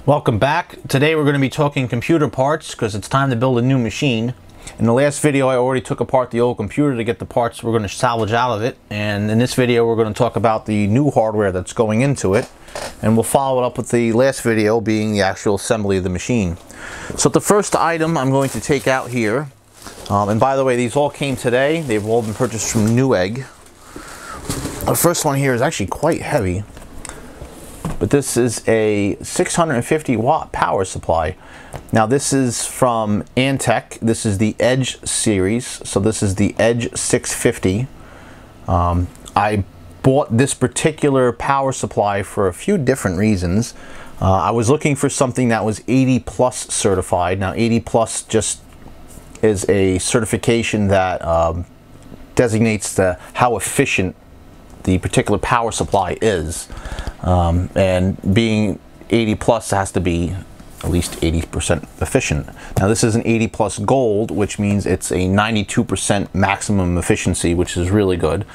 Welcome back. Today we're going to be talking computer parts because it's time to build a new machine. In the last video I already took apart the old computer to get the parts we're going to salvage out of it, and in this video we're going to talk about the new hardware that's going into it, and we'll follow it up with the last video being the actual assembly of the machine. So the first item I'm going to take out here, and by the way these all came today, they've all been purchased from Newegg. The first one here is actually quite heavy. But this is a 650 watt power supply. Now this is from Antec. This is the Edge series. So this is the Edge 650. I bought this particular power supply for a few different reasons. I was looking for something that was 80 plus certified. Now 80 plus just is a certification that designates how efficient the particular power supply is. And being 80 plus has to be at least 80% efficient. Now this is an 80 plus gold, which means it's a 92% maximum efficiency, which is really good.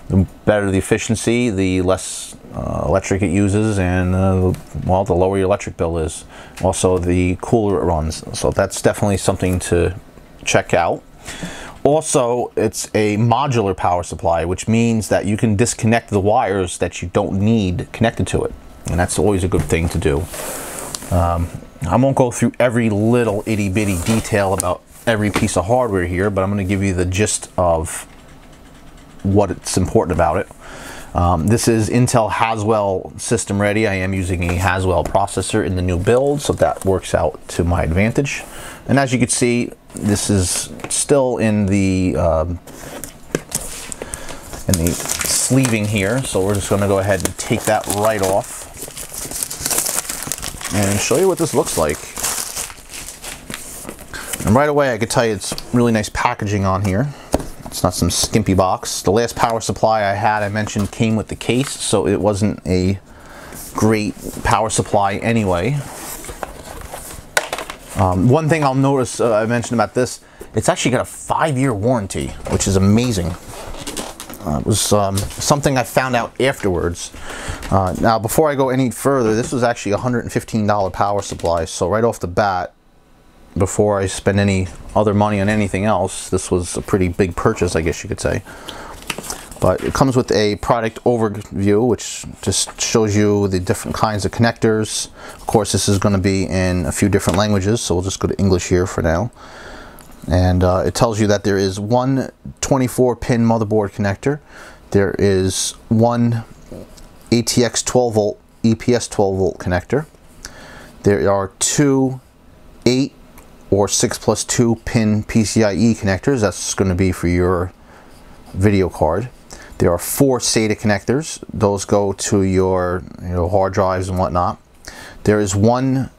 The better the efficiency, the less electric it uses, and well, the lower your electric bill is. Also, the cooler it runs. So that's definitely something to check out. Also, it's a modular power supply, which means that you can disconnect the wires that you don't need connected to it. And that's always a good thing to do. I won't go through every little itty bitty detail about every piece of hardware here, but I'm going to give you the gist of what's important about it. This is Intel Haswell system ready. I am using a Haswell processor in the new build, so that works out to my advantage. And as you can see, this is still in the sleeving here, so we're just going to go ahead and take that right off and show you what this looks like. And right away I could tell you it's really nice packaging on here. It's not some skimpy box. The last power supply I had, I mentioned, came with the case, so it wasn't a great power supply anyway. One thing I'll notice I mentioned about this, it's actually got a 5-year warranty, which is amazing. It was something I found out afterwards. Now before I go any further, this was actually a $115 power supply, so right off the bat, before I spend any other money on anything else, this was a pretty big purchase, I guess you could say. But it comes with a product overview, which just shows you the different kinds of connectors. Of course, this is going to be in a few different languages, so we'll just go to English here for now. And it tells you that there is one 24-pin motherboard connector. There is one ATX 12-volt, EPS 12-volt connector. There are two 8 or 6+2 pin PCIe connectors. That's going to be for your video card. There are 4 SATA connectors. Those go to your hard drives and whatnot. There is one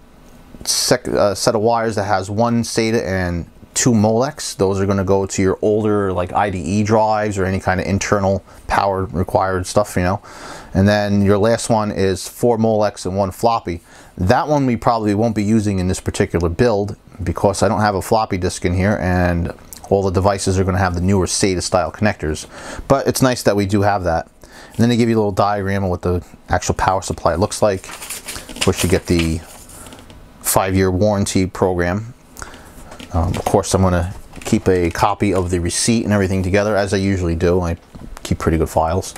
set of wires that has one SATA and 2 Molex. Those are going to go to your older like IDE drives or any kind of internal power required stuff, And then your last one is 4 Molex and 1 floppy. That one we probably won't be using in this particular build because I don't have a floppy disk in here, and all the devices are going to have the newer SATA style connectors. But it's nice that we do have that. And then they give you a little diagram of what the actual power supply looks like. Of course, you get the 5-year warranty program. Of course, I'm going to keep a copy of the receipt and everything together, as I usually do. I keep pretty good files.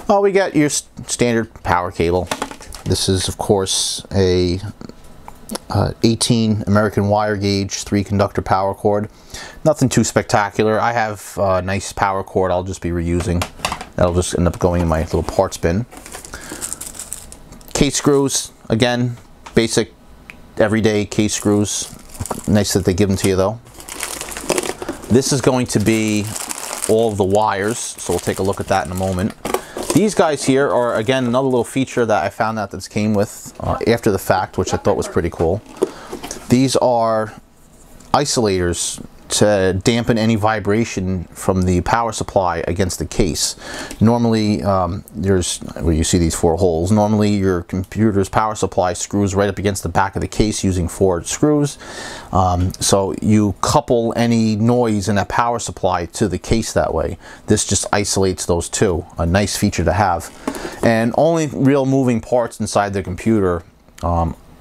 Well, we got your standard power cable. This is, of course, a 18 American wire gauge 3-conductor power cord. Nothing too spectacular. I have a nice power cord I'll just be reusing. That'll just end up going in my little parts bin. Case screws, again, basic everyday case screws. Nice that they give them to you though. This is going to be all of the wires, so we'll take a look at that in a moment. These guys here are, again, another little feature that I found out that came with after the fact, which I thought was pretty cool. These are isolators to dampen any vibration from the power supply against the case. Normally, there's where you see these 4 holes. Normally, your computer's power supply screws right up against the back of the case using 4 screws. So you couple any noise in that power supply to the case that way. This just isolates those two. A nice feature to have. And only real moving parts inside the computer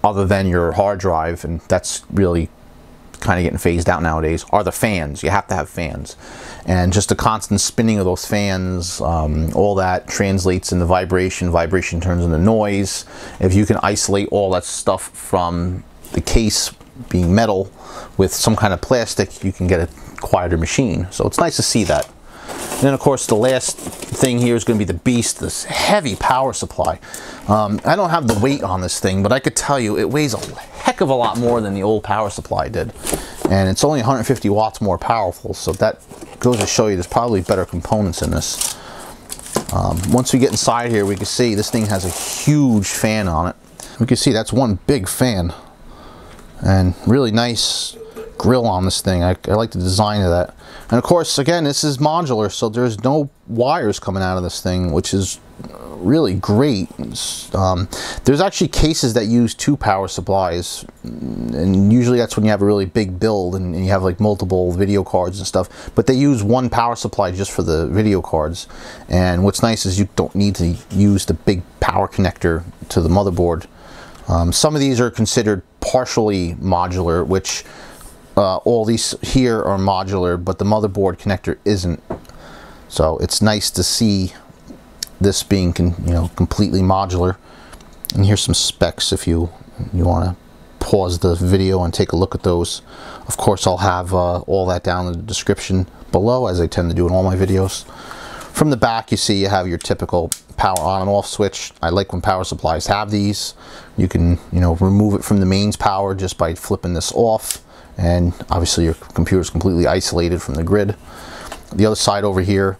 other than your hard drive, and that's really kind of getting phased out nowadays, are the fans. You have to have fans, and just the constant spinning of those fans, all that translates into vibration. Vibration turns into noise. If you can isolate all that stuff from the case being metal with some kind of plastic, you can get a quieter machine. So it's nice to see that. And then of course the last thing here is going to be the beast, this heavy power supply. I don't have the weight on this thing, but I could tell you it weighs a heck of a lot more than the old power supply did. And it's only 150 watts more powerful, so that goes to show you there's probably better components in this. Once we get inside here, we can see this thing has a huge fan on it. We can see that's one big fan. And really nice grill on this thing. I like the design of that. And of course, again, this is modular, so there's no wires coming out of this thing, which is really great. There's actually cases that use 2 power supplies, and usually that's when you have a really big build and you have like multiple video cards and stuff, but they use 1 power supply just for the video cards. And what's nice is you don't need to use the big power connector to the motherboard. Some of these are considered partially modular, which all these here are modular, but the motherboard connector isn't. So it's nice to see this being completely modular. And here's some specs if you want to pause the video and take a look at those. Of course, I'll have all that down in the description below, as I tend to do in all my videos. From the back, you see you have your typical power on and off switch. I like when power supplies have these. You can remove it from the mains power just by flipping this off, and obviously your computer is completely isolated from the grid. The other side over here,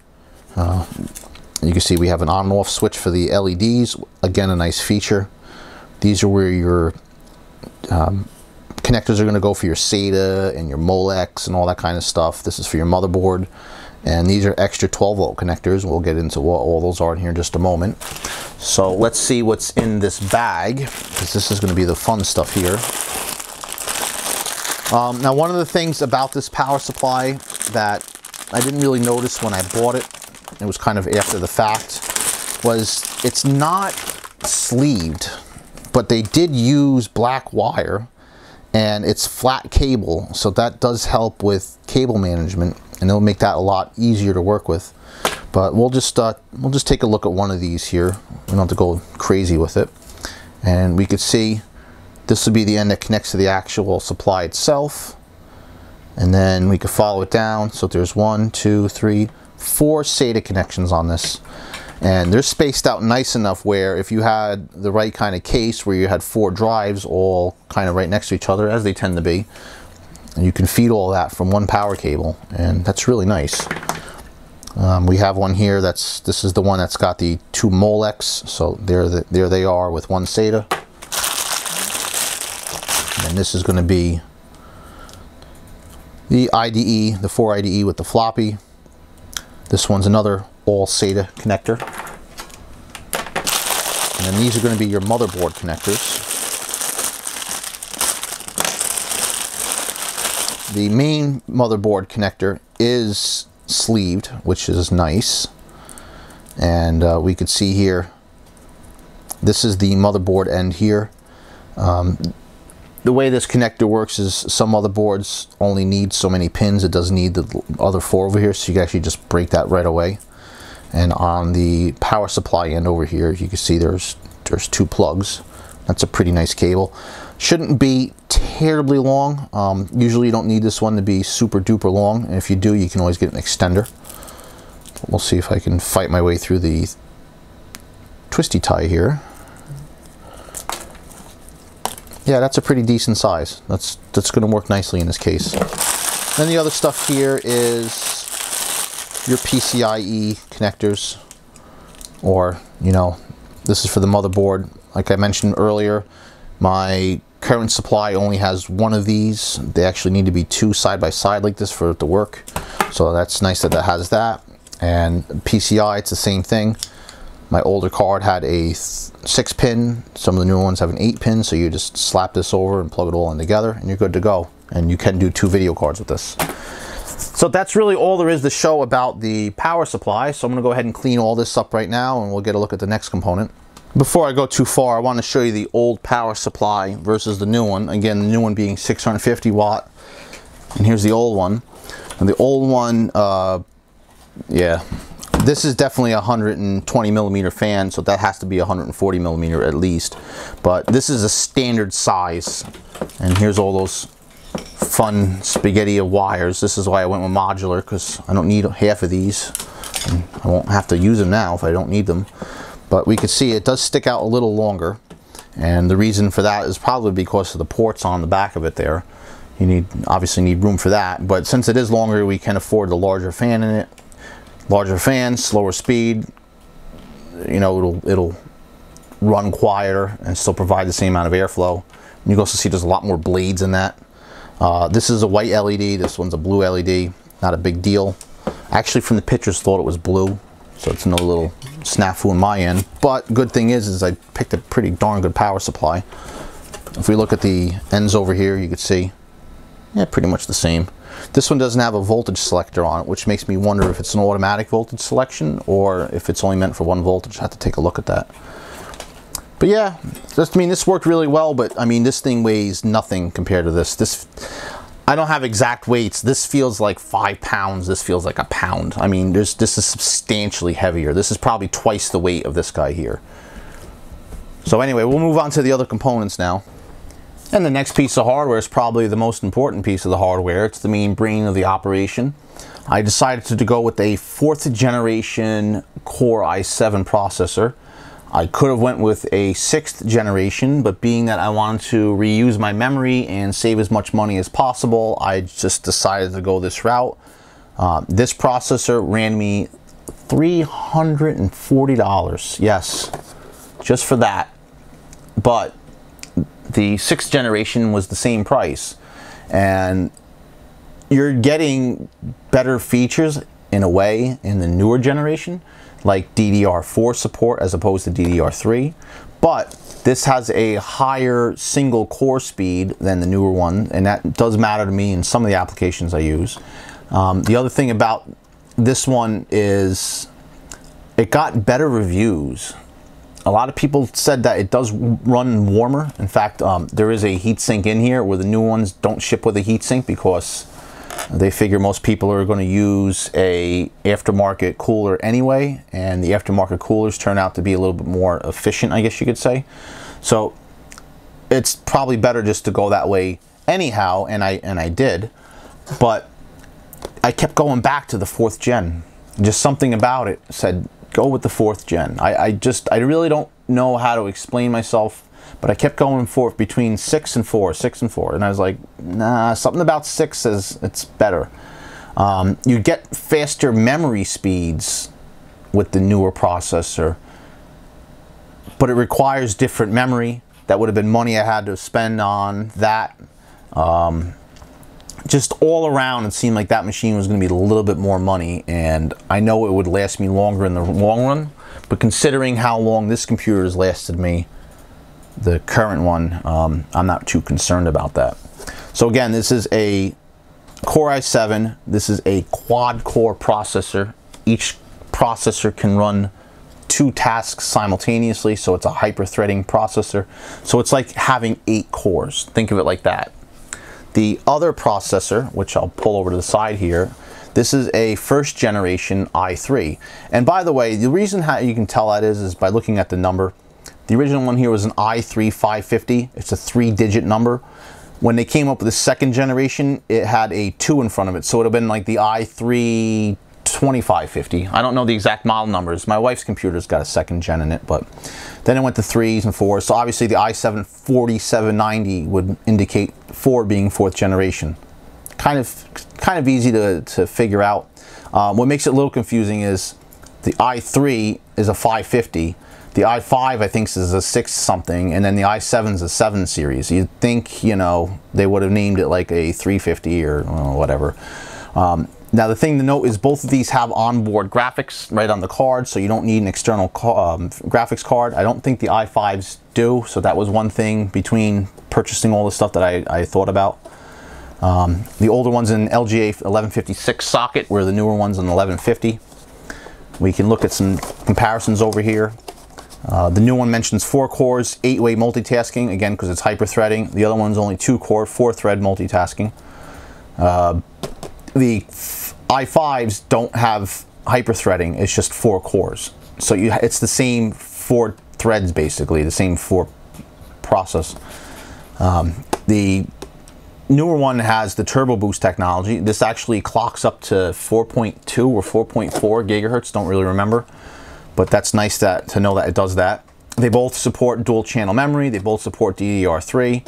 you can see we have an on and off switch for the LEDs. Again, a nice feature. These are where your connectors are going to go for your SATA and your Molex and all that kind of stuff. This is for your motherboard. And these are extra 12-volt connectors. We'll get into what all those are in here in just a moment. So let's see what's in this bag, because this is going to be the fun stuff here. Now, one of the things about this power supply that I didn't really notice when I bought it, it was kind of after the fact, was it's not sleeved, but they did use black wire, and it's flat cable, so that does help with cable management, and it'll make that a lot easier to work with. But we'll just take a look at one of these here. We don't have to go crazy with it. And we could see this would be the end that connects to the actual supply itself. And then we could follow it down. So there's 1, 2, 3, 4 SATA connections on this. And they're spaced out nice enough where if you had the right kind of case where you had 4 drives all kind of right next to each other, as they tend to be, and you can feed all that from 1 power cable, and that's really nice. We have one here this is the one that's got the 2 Molex, so there they are with 1 SATA. And this is going to be the IDE, the 4 IDE with the floppy. This one's another all SATA connector. And then these are going to be your motherboard connectors. The main motherboard connector is sleeved, which is nice. And we could see here, this is the motherboard end here. The way this connector works is some motherboards only need so many pins. It doesn't need the other 4 over here, so you can actually just break that right away. And on the power supply end over here, you can see there's 2 plugs. That's a pretty nice cable. Shouldn't be terribly long. Usually you don't need this one to be super duper long, and if you do, you can always get an extender. We'll see if I can fight my way through the twisty tie here. Yeah, that's a pretty decent size. That's going to work nicely in this case. Then the other stuff here is your PCIe connectors, or this is for the motherboard. Like I mentioned earlier, my current supply only has 1 of these. They actually need to be 2 side by side like this for it to work, so that's nice that it has that. And PCI, it's the same thing. My older card had a 6-pin. Some of the newer ones have an 8-pin, so you just slap this over and plug it all in together and you're good to go. And you can do 2 video cards with this. So that's really all there is to show about the power supply. So I'm going to go ahead and clean all this up right now, and we'll get a look at the next component. Before I go too far, I want to show you the old power supply versus the new one. Again, the new one being 650 watt, and here's the old one. And the old one, yeah, this is definitely a 120 millimeter fan, so that has to be 140 millimeter at least. But this is a standard size, and here's all those fun spaghetti of wires. This is why I went with modular, because I don't need half of these. And I won't have to use them now if I don't need them. But we can see it does stick out a little longer, and the reason for that is probably because of the ports on the back of it there. You obviously need room for that, but since it is longer, we can afford the larger fan in it. Larger fan, slower speed, you know, it'll run quieter and still provide the same amount of airflow. And you can also see there's a lot more blades in that. This is a white LED, this one's a blue LED, not a big deal. Actually, from the pictures, thought it was blue, so it's no little snafu on my end. But good thing is I picked a pretty darn good power supply. If we look at the ends over here, you can see, yeah, pretty much the same. This one doesn't have a voltage selector on it, which makes me wonder if it's an automatic voltage selection or if it's only meant for one voltage. I have to take a look at that. But yeah, I mean, this worked really well, but I mean, this thing weighs nothing compared to this. I don't have exact weights. This feels like 5 pounds. This feels like a pound. I mean, this is substantially heavier. This is probably twice the weight of this guy here. So anyway, we'll move on to the other components now. And the next piece of hardware is probably the most important piece of the hardware. It's the main brain of the operation. I decided to go with a 4th generation Core i7 processor. I could have went with a 6th generation, but being that I wanted to reuse my memory and save as much money as possible, I just decided to go this route. This processor ran me $340. Yes, just for that. But the 6th generation was the same price, and you're getting better features in a way in the newer generation, like DDR4 support as opposed to DDR3, but this has a higher single core speed than the newer one, and that does matter to me in some of the applications I use. The other thing about this one is it got better reviews. A lot of people said that it does run warmer. In fact, there is a heatsink in here where the new ones don't ship with a heatsink because they figure most people are going to use a aftermarket cooler anyway, and the aftermarket coolers turn out to be a little bit more efficient, I guess you could say. So it's probably better just to go that way anyhow, and I did. But I kept going back to the 4th gen. Just something about it said, go with the 4th gen. I really don't know how to explain myself, but I kept going forth between 6 and 4, 6 and 4, and I was like, nah, something about 6 says it's better. You get faster memory speeds with the newer processor, but it requires different memory. That would have been money I had to spend on that. Just all around, it seemed like that machine was going to be a little bit more money, and I know it would last me longer in the long run, but considering how long this computer has lasted me, the current one, I'm not too concerned about that. So again, this is a Core i7. This is a quad-core processor. Each processor can run 2 tasks simultaneously, so it's a hyper-threading processor. So it's like having 8 cores. Think of it like that. The other processor, which I'll pull over to the side here, this is a 1st generation i3. And by the way, the reason how you can tell that is by looking at the number. The original one here was an i3 550. It's a 3-digit number. When they came up with the 2nd generation, it had a 2 in front of it. So it would have been like the i3 2550. I don't know the exact model numbers. My wife's computer's got a 2nd gen in it, but then it went to 3s and 4s. So obviously the i7 4790 would indicate 4 being 4th generation. Kind of easy to figure out. What makes it a little confusing is the i3 is a 550. The i5, I think, is a 6 something, and then the i7 is a 7 series. You'd think, you know, they would have named it like a 350 or whatever. Now, the thing to note is both of these have onboard graphics right on the card, so you don't need an external graphics card. I don't think the i5s do, so that was one thing between purchasing all the stuff that I thought about. The older one's in LGA 1156 socket, where the newer one's in 1150. We can look at some comparisons over here. The new one mentions 4 cores, 8-way multitasking, again because it's hyper-threading. The other one's only 2-core, 4-thread multitasking. The i5s don't have hyper-threading, it's just 4 cores. So it's the same 4 threads basically, the same 4 process. The newer one has the turbo boost technology. This actually clocks up to 4.2 or 4.4 gigahertz, don't really remember. But that's nice to know that it does that. They both support dual channel memory. They both support DDR3.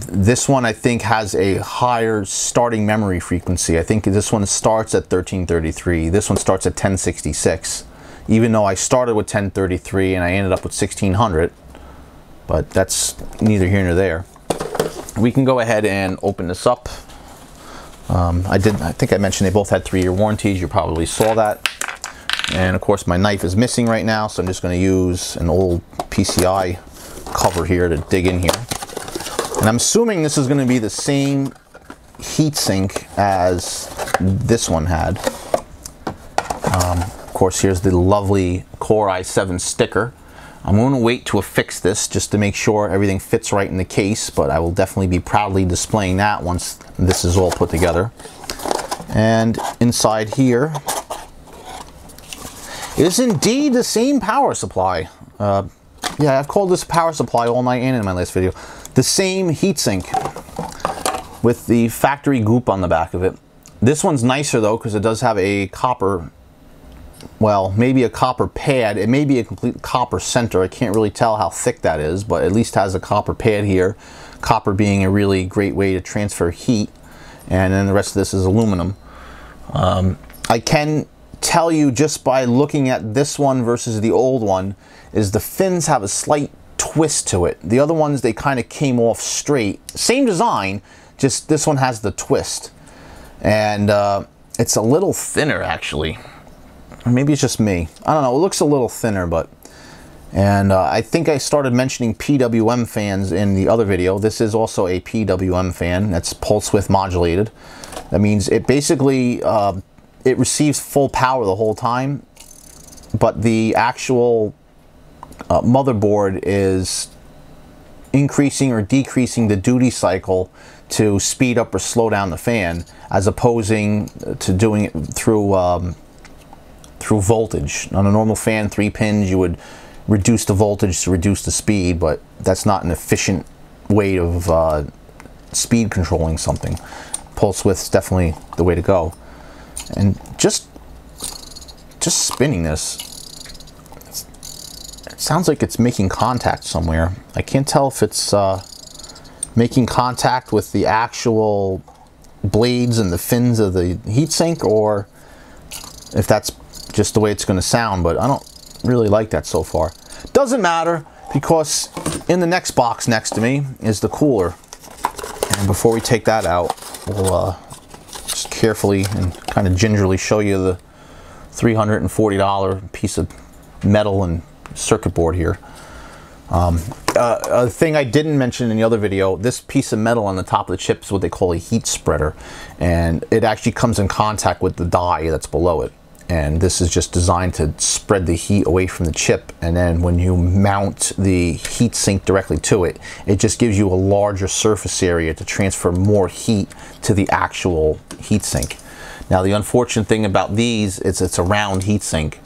This one I think has a higher starting memory frequency. I think this one starts at 1333. This one starts at 1066. Even though I started with 1033 and I ended up with 1600. But that's neither here nor there. We can go ahead and open this up. I think I mentioned they both had 3-year warranties. You probably saw that. And of course my knife is missing right now, so I'm just going to use an old PCI cover here to dig in here. And I'm assuming this is going to be the same heatsink as this one had. Of course, here's the lovely Core i7 sticker. I'm going to wait to affix this just to make sure everything fits right in the case, but I will definitely be proudly displaying that once this is all put together. And inside here is indeed the same power supply. Yeah, I've called this power supply all night and in my last video. The same heatsink with the factory goop on the back of it. This one's nicer though because it does have a copper, well, maybe a copper pad. It may be a complete copper center. I can't really tell how thick that is, but at least has a copper pad here. Copper being a really great way to transfer heat. And then the rest of this is aluminum. I can tell you just by looking at this one versus the old one is the fins have a slight twist to it. The other ones, they kind of came off straight. Same design, just this one has the twist. And it's a little thinner actually. Or maybe it's just me. I don't know, it looks a little thinner, but... And I think I started mentioning PWM fans in the other video. This is also a PWM fan that's pulse width modulated. That means it basically it receives full power the whole time, but the actual motherboard is increasing or decreasing the duty cycle to speed up or slow down the fan, as opposing to doing it through through voltage. On a normal fan, 3 pins, you would reduce the voltage to reduce the speed, but that's not an efficient way of speed controlling something. Pulse width is definitely the way to go. And just spinning this, it sounds like it's making contact somewhere. I can't tell if it's making contact with the actual blades and the fins of the heatsink, or if that's just the way it's going to sound, but I don't really like that so far. Doesn't matter, because in the next box next to me is the cooler. And before we take that out, we'll just carefully and kind of gingerly show you the $340 piece of metal and circuit board here. A thing I didn't mention in the other video, this piece of metal on the top of the chip is what they call a heat spreader, and it actually comes in contact with the die that's below it. And this is just designed to spread the heat away from the chip, and then when you mount the heat sink directly to it, it just gives you a larger surface area to transfer more heat to the actual heat sink. Now the unfortunate thing about these is it's a round heat sink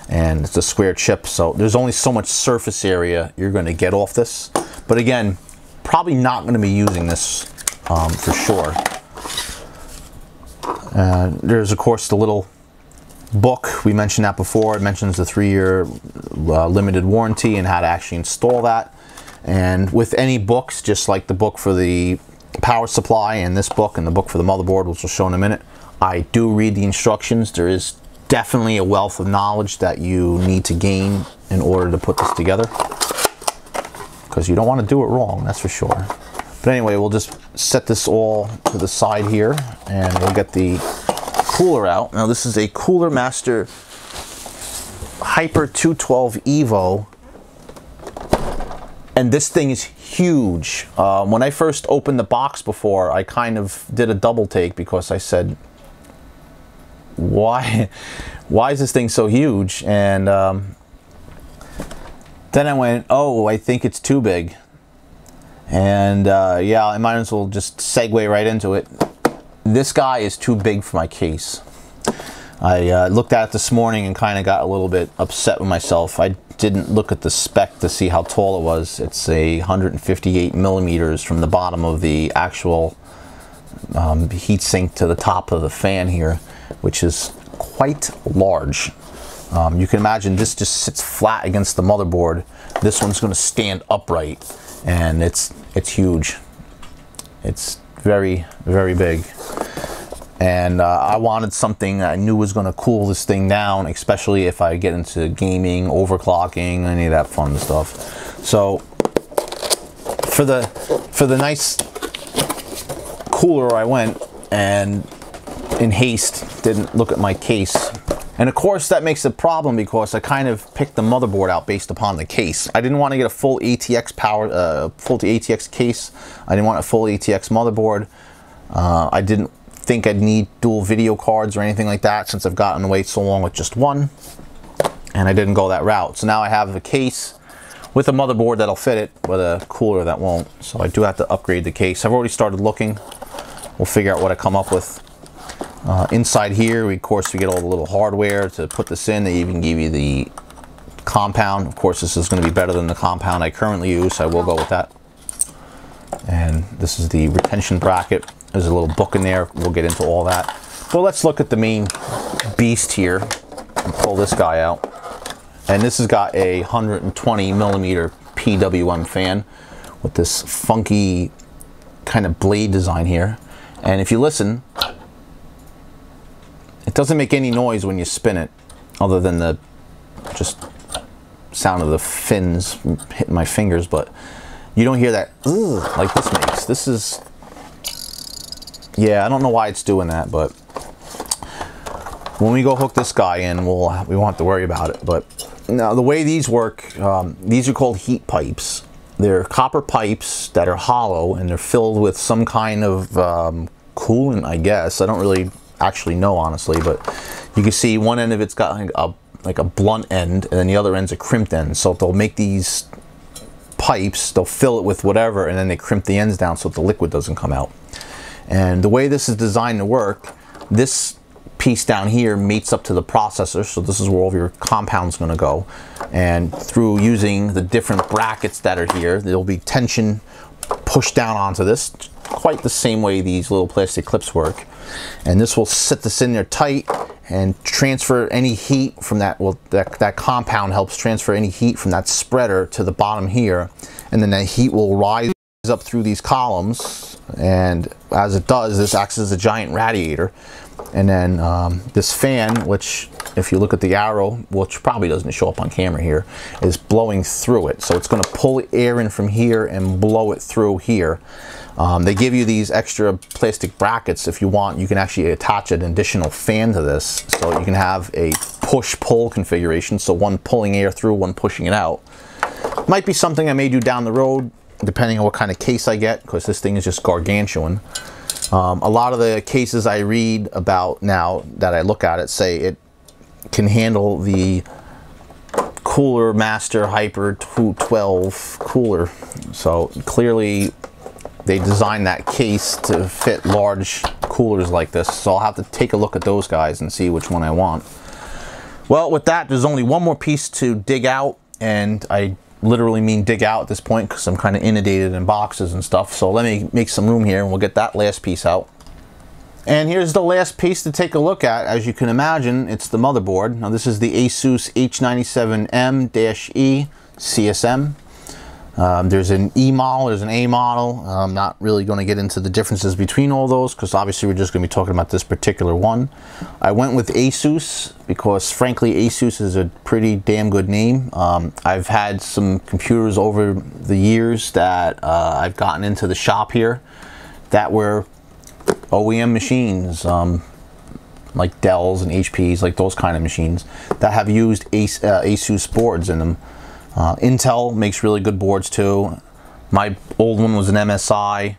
and it's a square chip, so there's only so much surface area you're going to get off this. But again, probably not going to be using this for sure. There's of course the little book, we mentioned that before. It mentions the 3-year limited warranty and how to actually install that. And with any books, just like the book for the power supply and this book and the book for the motherboard, which we'll show in a minute, I do read the instructions. There is definitely a wealth of knowledge that you need to gain in order to put this together, because you don't want to do it wrong, that's for sure. But anyway, we'll just set this all to the side here and we'll get the cooler out. Now this is a Cooler Master Hyper 212 Evo, and this thing is huge. When I first opened the box before, I kind of did a double take because I said, why is this thing so huge? And Then I went, oh, I think it's too big. And yeah, I might as well just segue right into it. This guy is too big for my case. I looked at it this morning and kind of got a little bit upset with myself. I didn't look at the spec to see how tall it was. It's a 158 millimeters from the bottom of the actual heat sink to the top of the fan here, which is quite large. You can imagine this just sits flat against the motherboard. This one's going to stand upright, and it's huge. It's very, very big. And I wanted something I knew was going to cool this thing down, especially if I get into gaming, overclocking, any of that fun stuff. So for the nice cooler, I went and in haste didn't look at my case. And of course that makes a problem because I kind of picked the motherboard out based upon the case. I didn't want to get a full ATX power, full ATX case. I didn't want a full ATX motherboard. I didn't think I'd need dual video cards or anything like that since I've gotten away so long with just one, and I didn't go that route. So now I have a case with a motherboard that'll fit it, with a cooler that won't. So I do have to upgrade the case. I've already started looking. We'll figure out what I come up with. Inside here, of course, we get all the little hardware to put this in. They even give you the compound. Of course, this is going to be better than the compound I currently use, so I will go with that. And this is the retention bracket. There's a little book in there. We'll get into all that. Well, let's look at the main beast here and pull this guy out. And this has got a 120 millimeter PWM fan with this funky kind of blade design here. And if you listen, it doesn't make any noise when you spin it, other than the just sound of the fins hitting my fingers, but you don't hear that like this makes. This is, yeah, I don't know why it's doing that, but when we go hook this guy in, we won't have to worry about it. But now the way these work, these are called heat pipes. They're copper pipes that are hollow, and they're filled with some kind of coolant, I guess. I don't really actually know, honestly, but you can see one end of it's got like a blunt end, and then the other end's a crimped end. So they'll make these pipes, they'll fill it with whatever, and then they crimp the ends down so the liquid doesn't come out. And the way this is designed to work, this piece down here mates up to the processor, so this is where all of your compound's going to go. And through using the different brackets that are here, there'll be tension pushed down onto this, quite the same way these little plastic clips work. And this will sit this in there tight and transfer any heat from that. Well, that compound helps transfer any heat from that spreader to the bottom here, and then that heat will rise up through these columns, and as it does, this acts as a giant radiator. And then this fan, which if you look at the arrow, which probably doesn't show up on camera here, is blowing through it. So it's going to pull air in from here and blow it through here. They give you these extra plastic brackets. If you want, you can actually attach an additional fan to this, so you can have a push-pull configuration, so one pulling air through, one pushing it out. Might be something I may do down the road, depending on what kind of case I get, because this thing is just gargantuan. A lot of the cases I read about now that I look at it say it can handle the Cooler Master Hyper 212 cooler. So clearly they designed that case to fit large coolers like this. So I'll have to take a look at those guys and see which one I want. Well, with that, there's only one more piece to dig out, and I literally mean dig out at this point because I'm kind of inundated in boxes and stuff. So let me make some room here and we'll get that last piece out. And here's the last piece to take a look at. As you can imagine, it's the motherboard. Now this is the ASUS H97M-E CSM. There's an E model, there's an A model. I'm not really going to get into the differences between all those because obviously we're just going to be talking about this particular one. I went with ASUS because frankly ASUS is a pretty damn good name. I've had some computers over the years that I've gotten into the shop here that were OEM machines, like Dells and HPs, like those kind of machines that have used ASUS boards in them. Intel makes really good boards too. My old one was an MSI.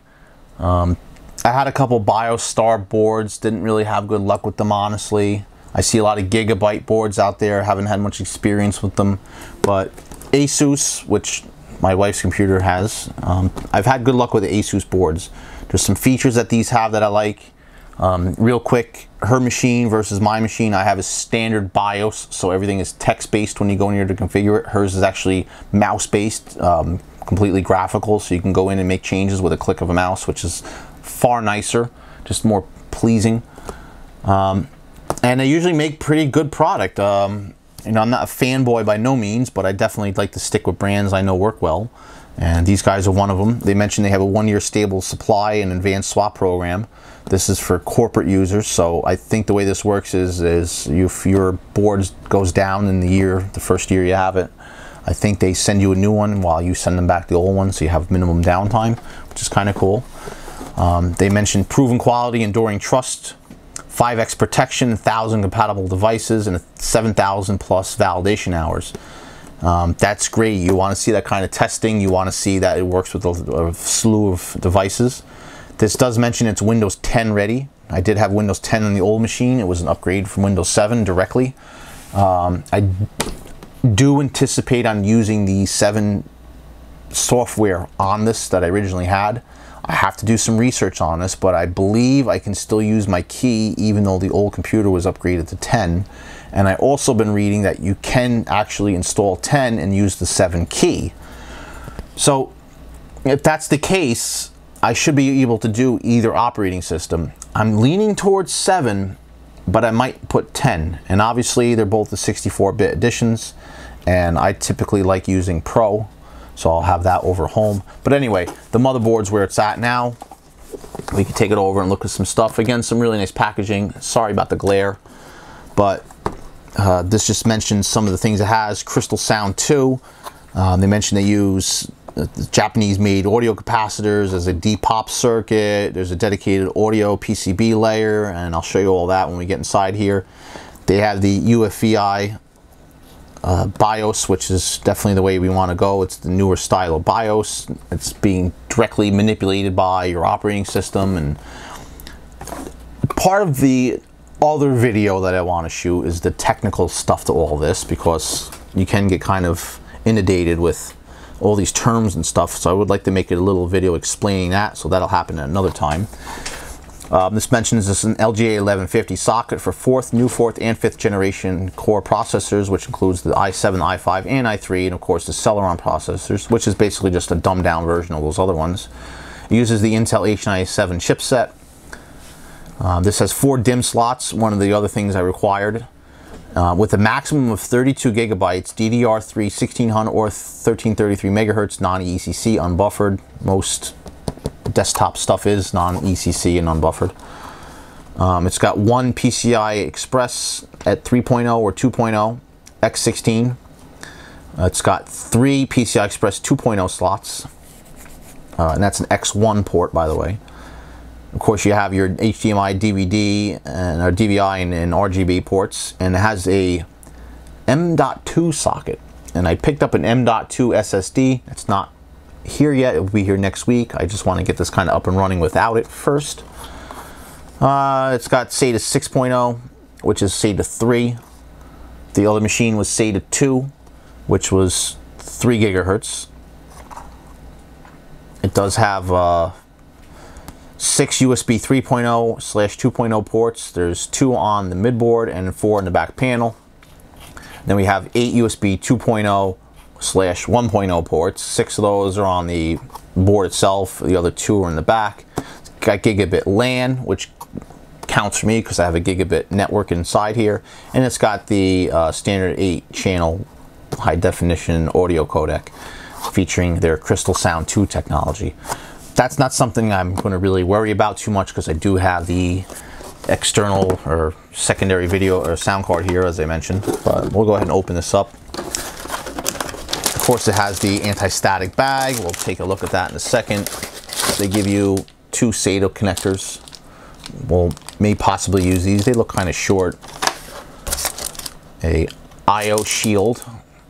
I had a couple BioStar boards, didn't really have good luck with them, honestly. I see a lot of Gigabyte boards out there, haven't had much experience with them, but ASUS, which my wife's computer has. I've had good luck with the ASUS boards. There's some features that these have that I like. Real quick, her machine versus my machine, I have a standard BIOS, so everything is text-based when you go in here to configure it. Hers is actually mouse-based, completely graphical, so you can go in and make changes with a click of a mouse, which is far nicer, just more pleasing. And they usually make pretty good product. You know, I'm not a fanboy by no means, but I definitely like to stick with brands I know work well. And these guys are one of them. They mentioned they have a 1-year stable supply and advanced swap program. This is for corporate users, so I think the way this works is if your board goes down in the first year you have it, I think they send you a new one while you send them back the old one, so you have minimum downtime, which is kind of cool. They mentioned proven quality, enduring trust, 5x protection, 1,000 compatible devices, and 7,000 plus validation hours. That's great. You want to see that kind of testing. You want to see that it works with a slew of devices. This does mention it's Windows 10 ready. I did have Windows 10 on the old machine. It was an upgrade from Windows 7 directly. I do anticipate on using the 7 software on this that I originally had. I have to do some research on this, but I believe I can still use my key even though the old computer was upgraded to 10. And I also been reading that you can actually install 10 and use the 7 key. So if that's the case, I should be able to do either operating system. I'm leaning towards 7, but I might put 10. And obviously they're both the 64-bit editions, and I typically like using Pro, so I'll have that over home. But anyway, the motherboard's where it's at now. We can take it over and look at some stuff. Again, some really nice packaging. Sorry about the glare, but this just mentions some of the things it has. Crystal Sound 2. They mentioned they use Japanese-made audio capacitors. There's a depop circuit. There's a dedicated audio PCB layer, and I'll show you all that when we get inside here. They have the UFVI BIOS, which is definitely the way we want to go. It's the newer style of BIOS. It's being directly manipulated by your operating system, and part of the other video that I want to shoot is the technical stuff to all this, because you can get kind of inundated with all these terms and stuff, so I would like to make it a little video explaining that, so that'll happen at another time. This mentions this an LGA 1150 socket for new 4th and 5th generation core processors, which includes the i7, i5, and i3, and of course the Celeron processors, which is basically just a dumbed down version of those other ones. It uses the Intel H97 chipset. This has 4 DIMM slots, one of the other things I required. With a maximum of 32 gigabytes, DDR3 1600 or 1333 megahertz, non-ECC, unbuffered. Most desktop stuff is non-ECC and unbuffered. It's got 1 PCI Express at 3.0 or 2.0 x16. It's got 3 PCI Express 2.0 slots, and that's an X1 port, by the way. Of course, you have your HDMI, DVD, or DVI and RGB ports, and it has a M.2 socket. And I picked up an M.2 SSD. It's not here yet. It will be here next week. I just want to get this kind of up and running without it first. It's got SATA 6.0, which is SATA 3. The other machine was SATA 2, which was 3 gigahertz. It does have 6 USB 3.0/2.0 ports. There's 2 on the midboard and 4 in the back panel. Then we have 8 USB 2.0/1.0 ports. 6 of those are on the board itself. The other 2 are in the back. It's got gigabit LAN, which counts for me because I have a gigabit network inside here. And it's got the standard 8-channel high-definition audio codec featuring their Crystal Sound 2 technology. That's not something I'm going to really worry about too much because I do have the external or secondary video or sound card here, as I mentioned. But we'll go ahead and open this up. Of course, it has the anti-static bag. We'll take a look at that in a second. They give you 2 SATA connectors. We'll may possibly use these. They look kind of short. A I/O shield.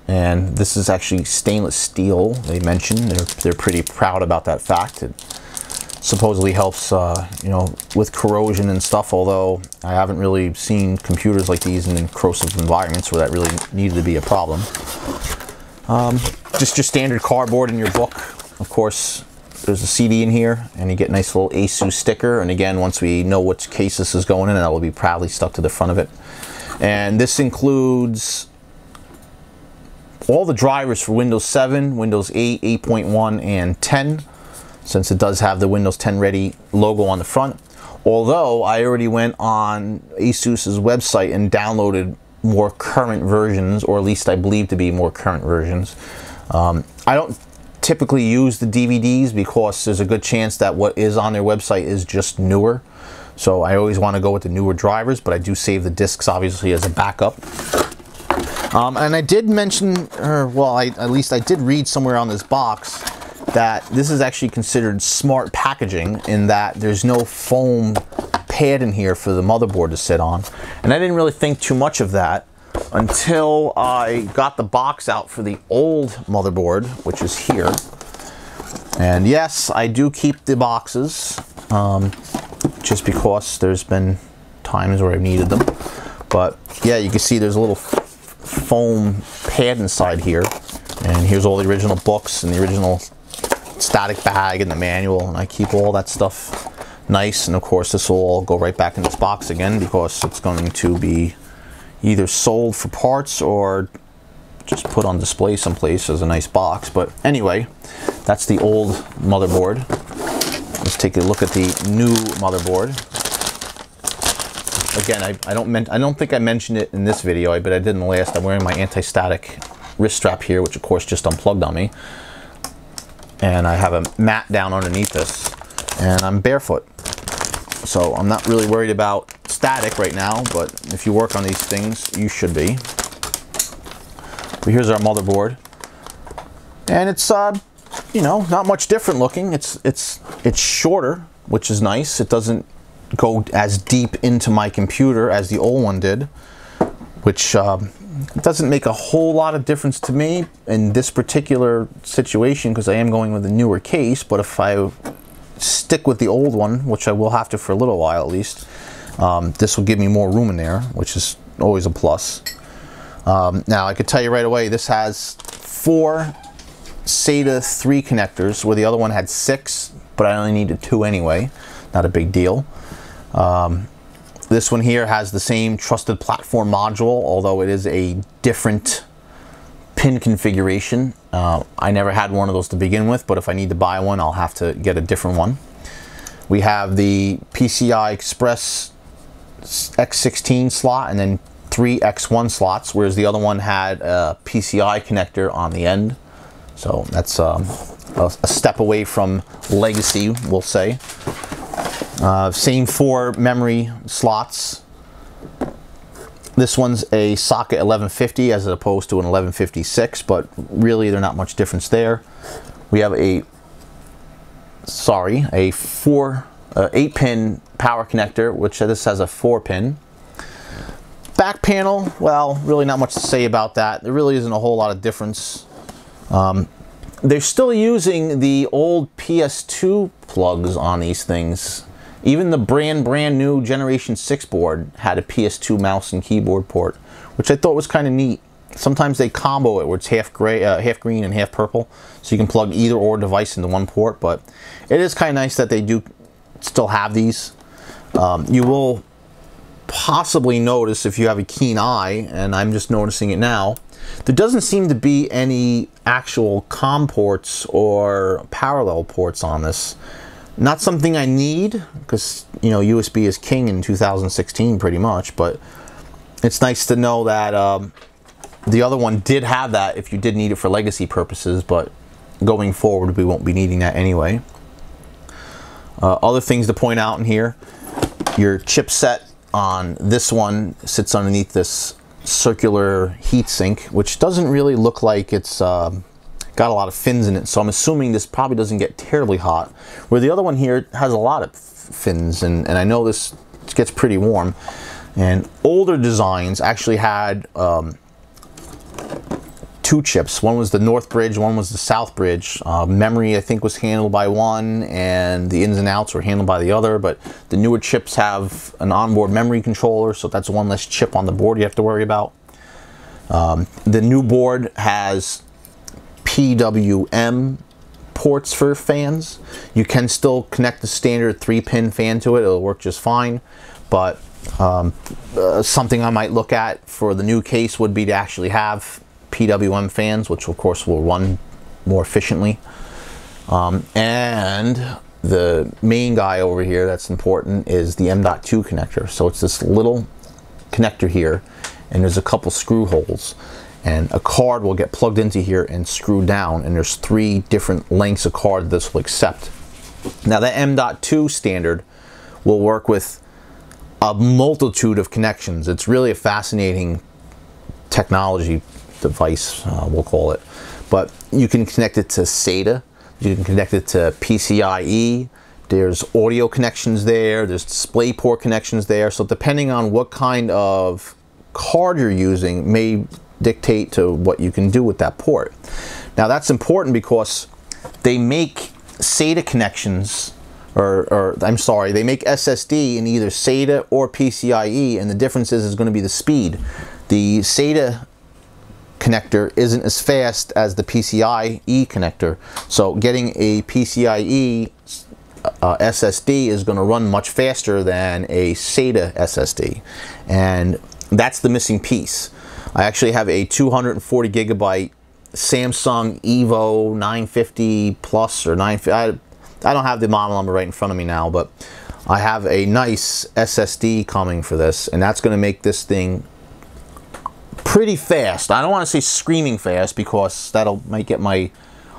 And this is actually stainless steel, they mentioned. They're pretty proud about that fact. It supposedly helps, you know, with corrosion and stuff, although I haven't really seen computers like these in corrosive environments where that really needed to be a problem. Just your standard cardboard in your book. Of course, there's a CD in here, and you get a nice little ASUS sticker. And again, once we know which case this is going in, that will be proudly stuck to the front of it. And this includes all the drivers for Windows 7, Windows 8, 8.1, and 10, since it does have the Windows 10 Ready logo on the front. Although I already went on ASUS's website and downloaded more current versions, or at least I believe to be more current versions. I don't typically use the DVDs because there's a good chance that what is on their website is just newer. So I always want to go with the newer drivers, but I do save the discs obviously as a backup. And I did mention, or well, at least I did read somewhere on this box that this is actually considered smart packaging in that there's no foam pad in here for the motherboard to sit on. And I didn't really think too much of that until I got the box out for the old motherboard, which is here. And yes, I do keep the boxes, just because there's been times where I've needed them. But yeah, you can see there's a little foam pad inside here. And here's all the original books and the original static bag and the manual, and I keep all that stuff nice. And of course this will all go right back in this box again because it's going to be either sold for parts or just put on display someplace as a nice box. But anyway, that's the old motherboard. Let's take a look at the new motherboard. Again, I don't think I mentioned it in this video, but I did in the last. I'm wearing my anti-static wrist strap here, which of course just unplugged on me. And I have a mat down underneath this, and I'm barefoot. So I'm not really worried about static right now, but if you work on these things, you should be. But here's our motherboard. And it's, you know, not much different looking. It's shorter, which is nice. It doesn't go as deep into my computer as the old one did, which doesn't make a whole lot of difference to me in this particular situation because I am going with a newer case. But if I stick with the old one, which I will have to for a little while at least, this will give me more room in there, which is always a plus. Now I could tell you right away, this has 4 SATA 3 connectors where the other one had 6, but I only needed 2 anyway. Not a big deal. This one here has the same trusted platform module, although it is a different pin configuration. I never had one of those to begin with, but if I need to buy one, I'll have to get a different one. We have the PCI Express X16 slot and then 3 X1 slots, whereas the other one had a PCI connector on the end. So that's a step away from legacy, we'll say. Same 4 memory slots. This one's a socket 1150 as opposed to an 1156, but really there's not much difference there. We have a 8-pin power connector, which this has a 4-pin. Back panel, well, really not much to say about that. There really isn't a whole lot of difference. They're still using the old PS2 plugs on these things. Even the brand new Generation 6 board had a PS2 mouse and keyboard port, which I thought was kind of neat. Sometimes they combo it where it's half green and half purple, so you can plug either or device into one port. But it is kind of nice that they do still have these. You will possibly notice if you have a keen eye, and I'm just noticing it now, there doesn't seem to be any actual COM ports or parallel ports on this. Not something I need, because, you know, USB is king in 2016 pretty much, but it's nice to know that the other one did have that if you did need it for legacy purposes, but going forward we won't be needing that anyway. Other things to point out in here, your chipset on this one sits underneath this circular heatsink, which doesn't really look like it's got a lot of fins in it, so I'm assuming this probably doesn't get terribly hot, where the other one here has a lot of fins, and I know this gets pretty warm. And older designs actually had 2 chips. One was the North Bridge, one was the South Bridge. Memory, I think, was handled by one, and the ins and outs were handled by the other, but the newer chips have an onboard memory controller, so that's one less chip on the board you have to worry about. The new board has PWM ports for fans. You can still connect the standard 3-pin fan to it. It'll work just fine. But something I might look at for the new case would be to actually have PWM fans, which of course will run more efficiently. And the main guy over here that's important is the M.2 connector. So it's this little connector here, and there's a couple screw holes, and a card will get plugged into here and screwed down, and there's 3 different lengths of card this will accept. Now that M.2 standard will work with a multitude of connections. It's really a fascinating technology device, we'll call it. But you can connect it to SATA, you can connect it to PCIe, there's audio connections there, there's DisplayPort connections there. So depending on what kind of card you're using may dictate to what you can do with that port. Now that's important because they make SATA connections, or I'm sorry, they make SSD in either SATA or PCIe, and the difference is going to be the speed. The SATA connector isn't as fast as the PCIe connector, so getting a PCIe SSD is going to run much faster than a SATA SSD, and that's the missing piece. I actually have a 240 gigabyte Samsung Evo 950 Plus or 950. I don't have the model number right in front of me now, but I have a nice SSD coming for this, and that's going to make this thing pretty fast. I don't want to say screaming fast because might get my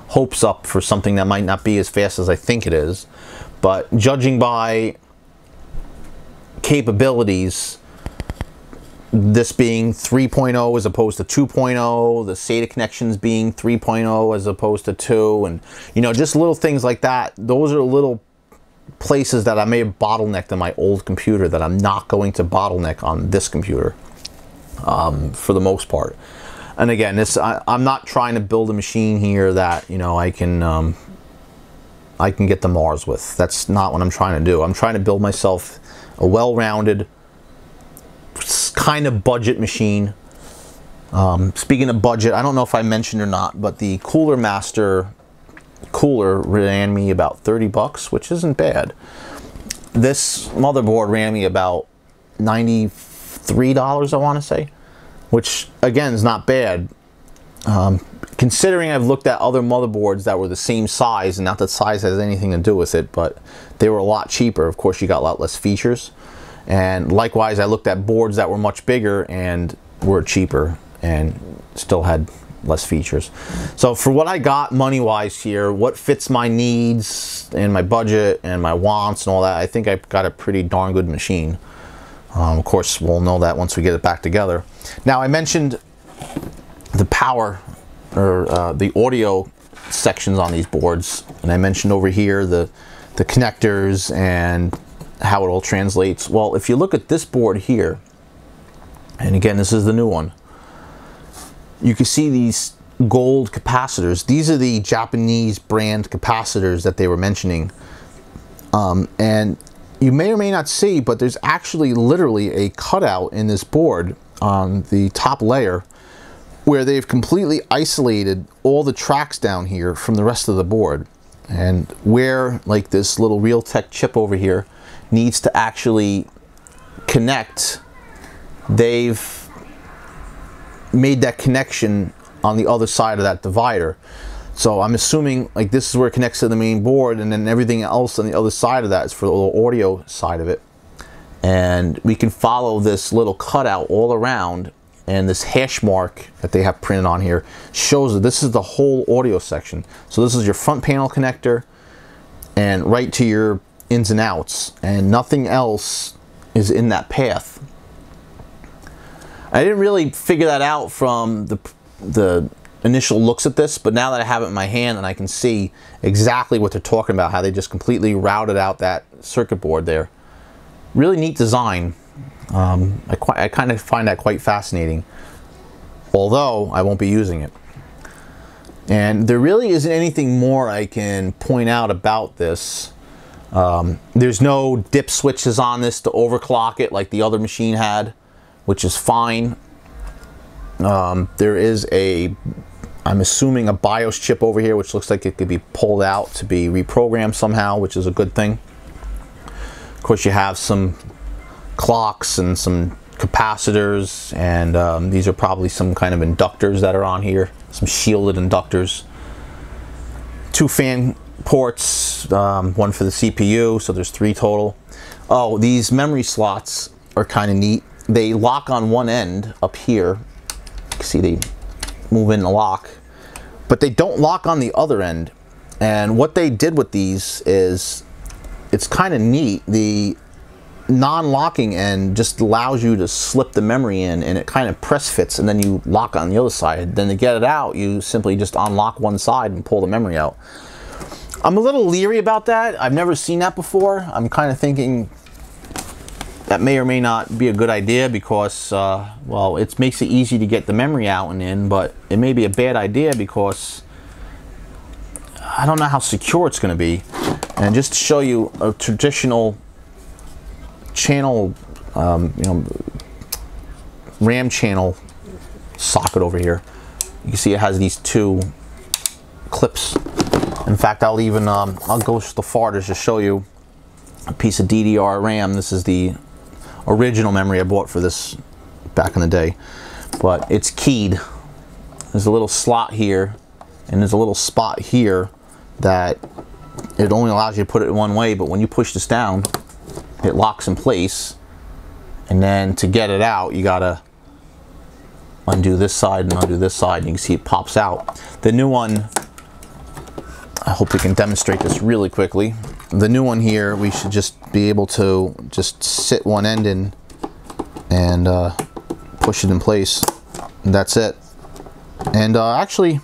hopes up for something that might not be as fast as I think it is. But judging by capabilities, this being 3.0 as opposed to 2.0, the SATA connections being 3.0 as opposed to 2, and you know, just little things like that. Those are little places that I may have bottlenecked in my old computer that I'm not going to bottleneck on this computer for the most part. And again, I'm not trying to build a machine here that, you know, I can get to Mars with. That's not what I'm trying to do. I'm trying to build myself a well-rounded kind of budget machine. Speaking of budget, I don't know if I mentioned or not, but the Cooler Master cooler ran me about 30 bucks, which isn't bad. This motherboard ran me about $93, I want to say, which again is not bad. Considering I've looked at other motherboards that were the same size, and not that size has anything to do with it, but they were a lot cheaper. Of course, you got a lot less features. And likewise, I looked at boards that were much bigger and were cheaper and still had less features. So for what I got money-wise here, what fits my needs and my budget and my wants and all that, I think I've got a pretty darn good machine. Of course, we'll know that once we get it back together. Now, I mentioned the power or the audio sections on these boards, and I mentioned over here the connectors and how it all translates. Well, if you look at this board here, and again, this is the new one, you can see these gold capacitors. These are the Japanese brand capacitors that they were mentioning. And you may or may not see, but there's actually literally a cutout in this board on the top layer where they've completely isolated all the tracks down here from the rest of the board. And where, like, this little Realtek chip over here needs to actually connect, they've made that connection on the other side of that divider. So I'm assuming, like, this is where it connects to the main board, and then everything else on the other side of that is for the little audio side of it. And we can follow this little cutout all around, and this hash mark that they have printed on here shows that this is the whole audio section. So this is your front panel connector and right to your ins and outs, and nothing else is in that path. I didn't really figure that out from the initial looks at this, but now that I have it in my hand and I can see exactly what they're talking about, how they just completely routed out that circuit board there. Really neat design. I kind of find that quite fascinating, although I won't be using it. And there really isn't anything more I can point out about this. There's no dip switches on this to overclock it like the other machine had, which is fine. There is a I'm assuming a BIOS chip over here, which looks like it could be pulled out to be reprogrammed somehow, which is a good thing. Of course, you have some clocks and some capacitors, and these are probably some kind of inductors that are on here, some shielded inductors. 2 fan ports, one for the CPU, so there's 3 total. Oh, these memory slots are kind of neat. They lock on one end up here. You can see they move in the lock, but they don't lock on the other end. And what they did with these is, it's kind of neat. The non-locking end just allows you to slip the memory in, and it kind of press fits, and then you lock on the other side. Then to get it out, you simply just unlock one side and pull the memory out. I'm a little leery about that. I've never seen that before. I'm kind of thinking that may or may not be a good idea because, well, it makes it easy to get the memory out and in, but it may be a bad idea because I don't know how secure it's going to be. And just to show you a traditional channel, you know, RAM channel socket over here, you can see it has these 2 clips. In fact, I'll even I'll go so far to just show you a piece of DDR RAM. This is the original memory I bought for this back in the day, but it's keyed. There's a little slot here, and there's a little spot here that it only allows you to put it one way, but when you push this down, it locks in place, and then to get it out, you gotta undo this side and undo this side, and you can see it pops out. The new one, I hope we can demonstrate this really quickly. The new one here, we should just be able to just sit one end in and push it in place, and that's it. And actually,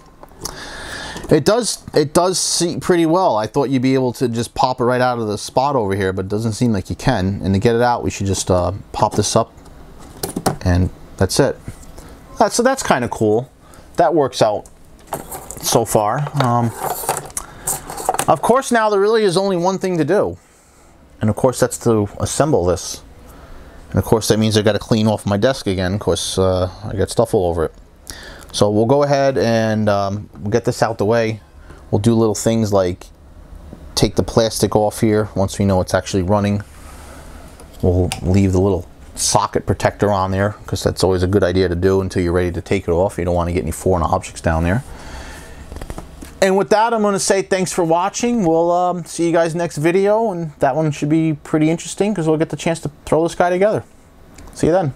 it does see pretty well. I thought you'd be able to just pop it right out of the spot over here, but it doesn't seem like you can. And to get it out, we should just pop this up, and that's it. So that's kind of cool. That works out so far. Of course, now there really is only one thing to do, and of course that's to assemble this. And of course that means I got to clean off my desk again, because I got stuff all over it. So we'll go ahead and we'll get this out the way. We'll do little things like take the plastic off here once we know it's actually running. We'll leave the little socket protector on there, because that's always a good idea to do until you're ready to take it off. You don't want to get any foreign objects down there. And with that, I'm going to say thanks for watching. We'll see you guys next video, and that one should be pretty interesting because we'll get the chance to throw this guy together. See you then.